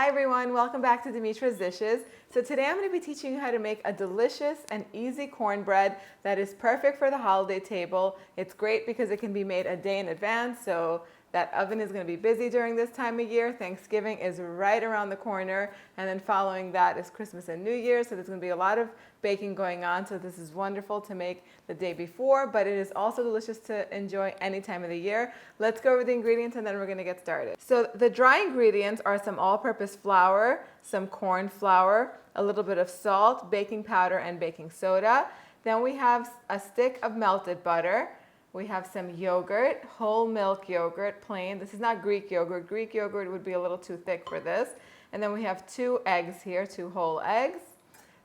Hi everyone, welcome back to Dimitra's Dishes. So today I'm going to be teaching you how to make a delicious and easy cornbread that is perfect for the holiday table. It's great because it can be made a day in advance, so that oven is going to be busy during this time of year. Thanksgiving is right around the corner, and then following that is Christmas and New Year, so there's going to be a lot of baking going on. So this is wonderful to make the day before, but it is also delicious to enjoy any time of the year. Let's go over the ingredients and then we're going to get started. So the dry ingredients are some all-purpose flour, some corn flour, a little bit of salt, baking powder, and baking soda. Then we have a stick of melted butter. We have some yogurt, whole milk yogurt, plain. This is not Greek yogurt. Greek yogurt would be a little too thick for this. And then we have 2 eggs here, 2 whole eggs.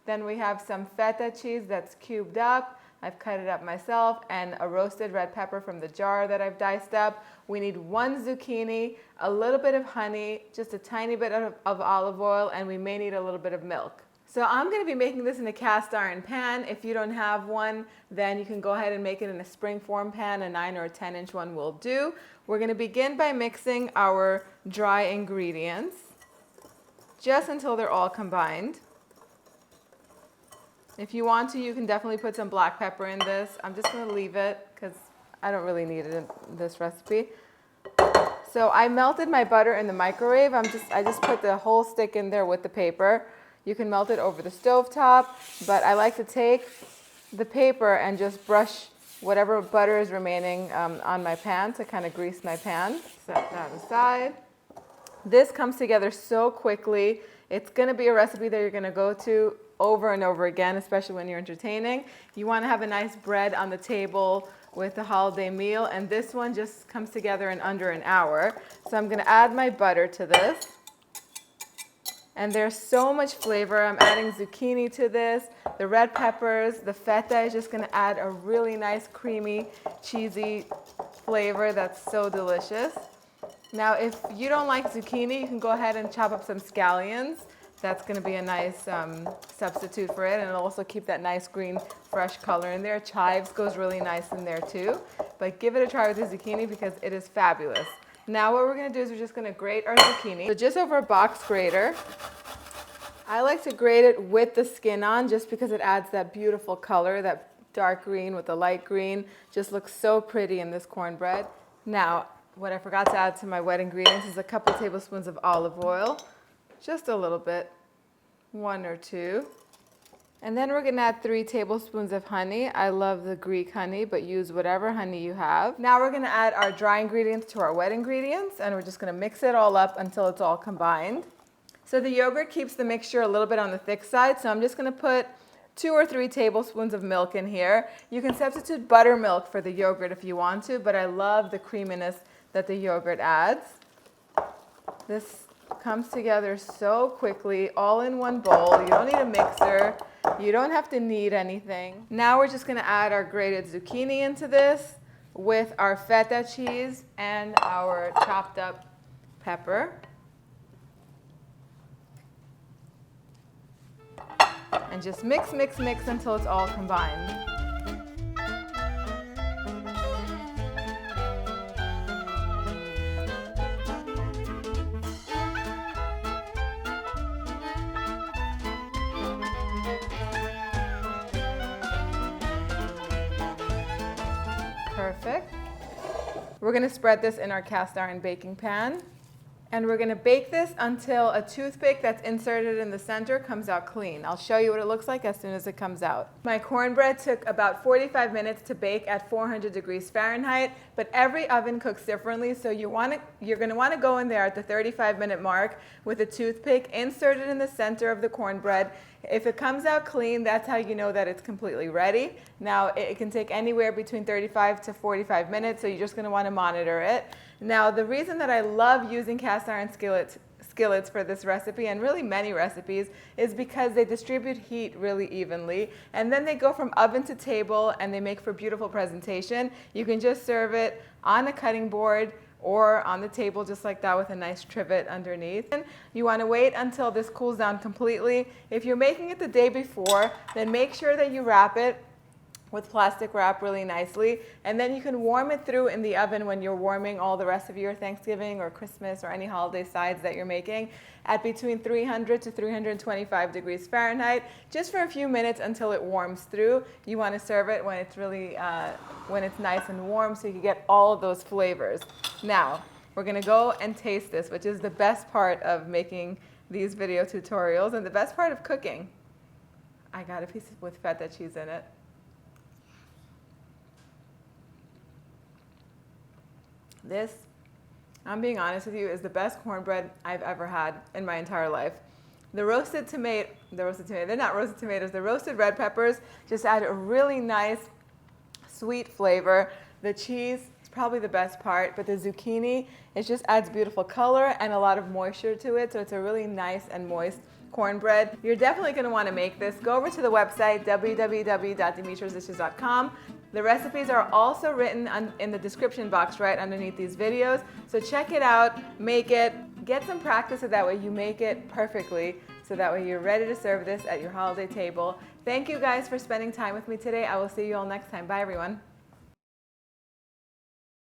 Then we have some feta cheese that's cubed up. I've cut it up myself, and a roasted red pepper from the jar that I've diced up. We need 1 zucchini, a little bit of honey, just a tiny bit of olive oil, and we may need a little bit of milk. So I'm going to be making this in a cast iron pan. If you don't have one, then you can go ahead and make it in a springform pan. A 9 or a 10-inch one will do. We're going to begin by mixing our dry ingredients just until they're all combined. If you want to, you can definitely put some black pepper in this. I'm just going to leave it because I don't really need it in this recipe. So I melted my butter in the microwave. I just put the whole stick in there with the paper. You can melt it over the stovetop, but I like to take the paper and just brush whatever butter is remaining on my pan to kind of grease my pan. Set that aside. This comes together so quickly. It's going to be a recipe that you're going to go to over and over again, especially when you're entertaining. You want to have a nice bread on the table with a holiday meal, and this one just comes together in under an hour. So I'm going to add my butter to this. And there's so much flavor. I'm adding zucchini to this, the red peppers, the feta is just going to add a really nice creamy, cheesy flavor that's so delicious. Now, if you don't like zucchini, you can go ahead and chop up some scallions. That's going to be a nice substitute for it, and it'll also keep that nice green, fresh color in there. Chives goes really nice in there too. But give it a try with the zucchini because it is fabulous. Now what we're going to do is we're just going to grate our zucchini. So just over a box grater. I like to grate it with the skin on just because it adds that beautiful color, that dark green with the light green. Just looks so pretty in this cornbread. Now, what I forgot to add to my wet ingredients is a couple tablespoons of olive oil. Just a little bit, 1 or 2. And then we're going to add 3 tablespoons of honey. I love the Greek honey, but use whatever honey you have. Now we're going to add our dry ingredients to our wet ingredients, and we're just going to mix it all up until it's all combined. So the yogurt keeps the mixture a little bit on the thick side, so I'm just going to put 2 or 3 tablespoons of milk in here. You can substitute buttermilk for the yogurt if you want to, but I love the creaminess that the yogurt adds. This comes together so quickly, all in one bowl. You don't need a mixer. You don't have to knead anything. Now we're just going to add our grated zucchini into this with our feta cheese and our chopped up pepper. And just mix, mix, mix until it's all combined. Perfect. We're going to spread this in our cast iron baking pan, and we're going to bake this until a toothpick that's inserted in the center comes out clean. I'll show you what it looks like as soon as it comes out. My cornbread took about 45 minutes to bake at 400 degrees Fahrenheit, but every oven cooks differently, so you're going to want to go in there at the 35-minute mark with a toothpick inserted in the center of the cornbread. If it comes out clean, that's how you know that it's completely ready. Now, it can take anywhere between 35 to 45 minutes, so you're just going to want to monitor it. Now, the reason that I love using cast iron skillets for this recipe, and really many recipes, is because they distribute heat really evenly, and then they go from oven to table, and they make for beautiful presentation. You can just serve it on a cutting board or on the table just like that with a nice trivet underneath. You want to wait until this cools down completely. If you're making it the day before, then make sure that you wrap it with plastic wrap really nicely, and then you can warm it through in the oven when you're warming all the rest of your Thanksgiving or Christmas or any holiday sides that you're making at between 300 to 325 degrees Fahrenheit, just for a few minutes until it warms through. You want to serve it when it's really when it's nice and warm, so you can get all of those flavors. Now we're gonna go and taste this, which is the best part of making these video tutorials and the best part of cooking. I got a piece with feta cheese in it. This, I'm being honest with you, is the best cornbread I've ever had in my entire life. The roasted tomato, they're not roasted tomatoes, the roasted red peppers just add a really nice sweet flavor. The cheese is probably the best part, but the zucchini, it just adds beautiful color and a lot of moisture to it, so it's a really nice and moist cornbread. You're definitely going to want to make this. Go over to the website www.dimitrasdishes.com. The recipes are also written in the description box right underneath these videos, so check it out, make it, get some practice so that way you make it perfectly, so that way you're ready to serve this at your holiday table. Thank you guys for spending time with me today. I will see you all next time. Bye everyone.